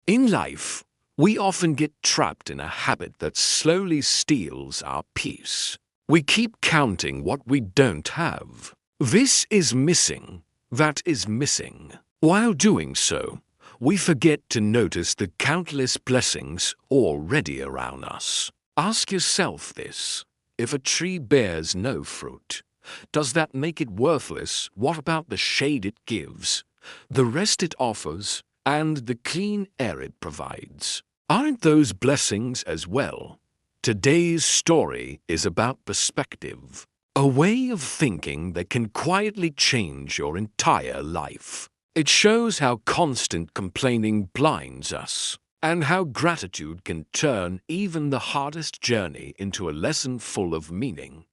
In life, we often get trapped in a habit that slowly steals our peace. We keep counting what we don't have. This is missing, that is missing. While doing so, we forget to notice the countless blessings already around us. Ask yourself this: if a tree bears no fruit, does that make it worthless? What about the shade it gives, the rest it offers, and the clean air it provides? Aren't those blessings as well? Today's story is about perspective, a way of thinking that can quietly change your entire life. It shows how constant complaining blinds us, and how gratitude can turn even the hardest journey into a lesson full of meaning.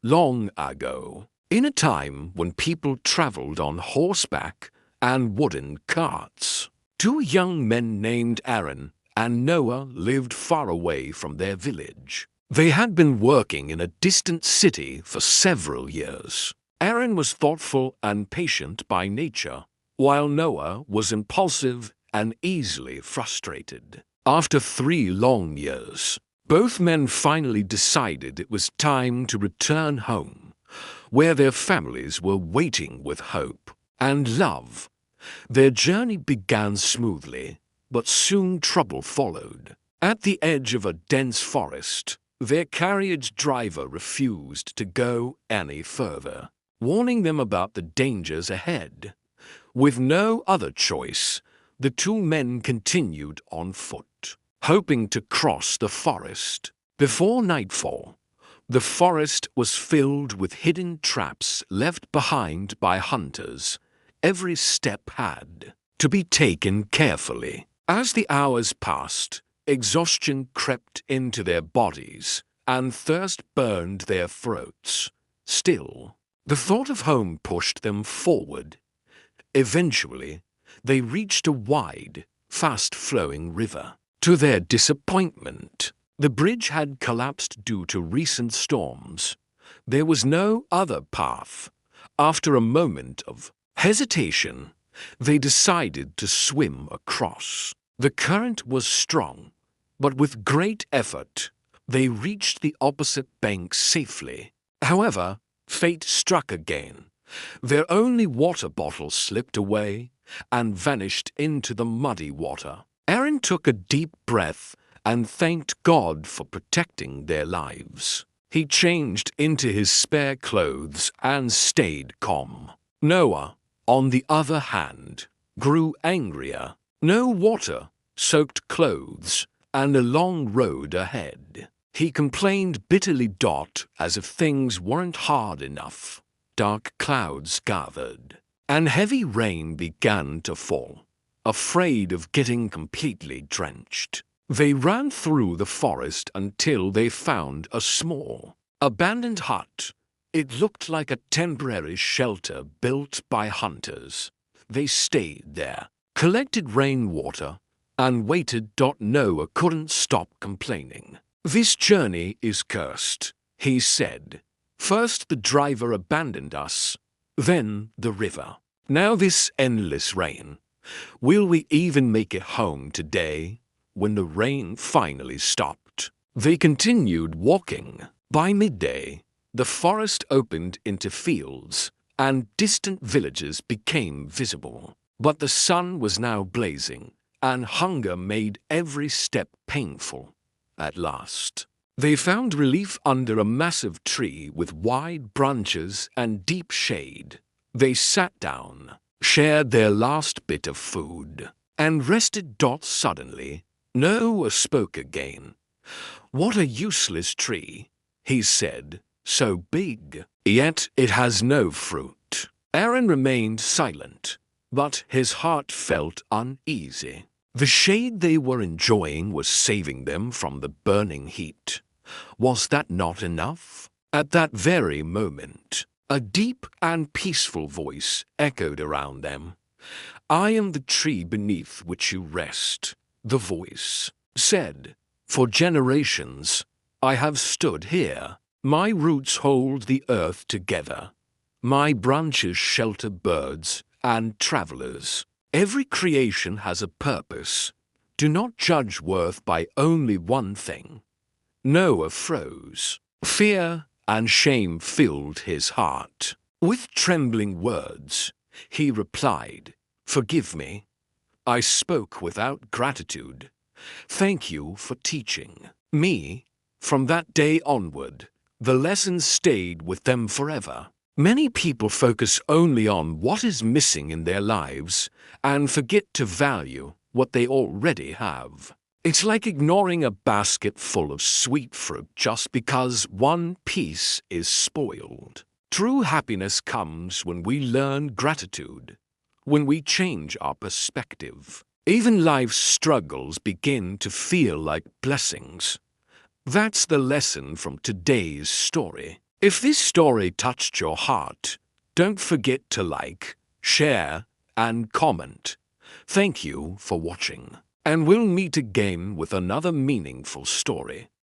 Long ago, in a time when people traveled on horseback and wooden carts, two young men named Aaron and Noah lived far away from their village. They had been working in a distant city for several years. Aaron was thoughtful and patient by nature, while Noah was impulsive and easily frustrated. After 3 long years, both men finally decided it was time to return home, where their families were waiting with hope and love. Their journey began smoothly, but soon trouble followed. At the edge of a dense forest, their carriage driver refused to go any further, warning them about the dangers ahead. With no other choice, the two men continued on foot, hoping to cross the forest. Before nightfall, the forest was filled with hidden traps left behind by hunters. Every step had to be taken carefully. As the hours passed, exhaustion crept into their bodies and thirst burned their throats. Still, the thought of home pushed them forward. Eventually, they reached a wide, fast-flowing river. To their disappointment, the bridge had collapsed due to recent storms. There was no other path. After a moment of hesitation, they decided to swim across. The current was strong, but with great effort, they reached the opposite bank safely. However, fate struck again. Their only water bottle slipped away and vanished into the muddy water. Aaron took a deep breath and thanked God for protecting their lives. He changed into his spare clothes and stayed calm. Noah, on the other hand, grew angrier. No water, soaked clothes, and a long road ahead. He complained bitterly, as if things weren't hard enough. Dark clouds gathered, and heavy rain began to fall. Afraid of getting completely drenched, they ran through the forest until they found a small, abandoned hut. It looked like a temporary shelter built by hunters. They stayed there, collected rainwater, and waited. Noah couldn't stop complaining. "This journey is cursed," he said. "First the driver abandoned us, then the river. Now this endless rain. Will we even make it home today?" When the rain finally stopped, they continued walking. By midday, the forest opened into fields, and distant villages became visible. But the sun was now blazing, and hunger made every step painful. At last, they found relief under a massive tree with wide branches and deep shade. They sat down, shared their last bit of food, and rested. Suddenly, Noah spoke again. "What a useless tree," he said. "So big, yet it has no fruit." Aaron remained silent, but his heart felt uneasy. The shade they were enjoying was saving them from the burning heat. Was that not enough? At that very moment, a deep and peaceful voice echoed around them. "I am the tree beneath which you rest," the voice said. "For generations, I have stood here. My roots hold the earth together. My branches shelter birds and travelers. Every creation has a purpose, Do not judge worth by only one thing. Noah froze. Fear and shame filled his heart. With trembling words, he replied, "Forgive me. I spoke without gratitude. Thank you for teaching me." From that day onward, the lessons stayed with them forever. Many people focus only on what is missing in their lives and forget to value what they already have. It's like ignoring a basket full of sweet fruit just because one piece is spoiled. True happiness comes when we learn gratitude, when we change our perspective. Even life's struggles begin to feel like blessings. That's the lesson from today's story. If this story touched your heart, don't forget to like, share, and comment. Thank you for watching, and we'll meet again with another meaningful story.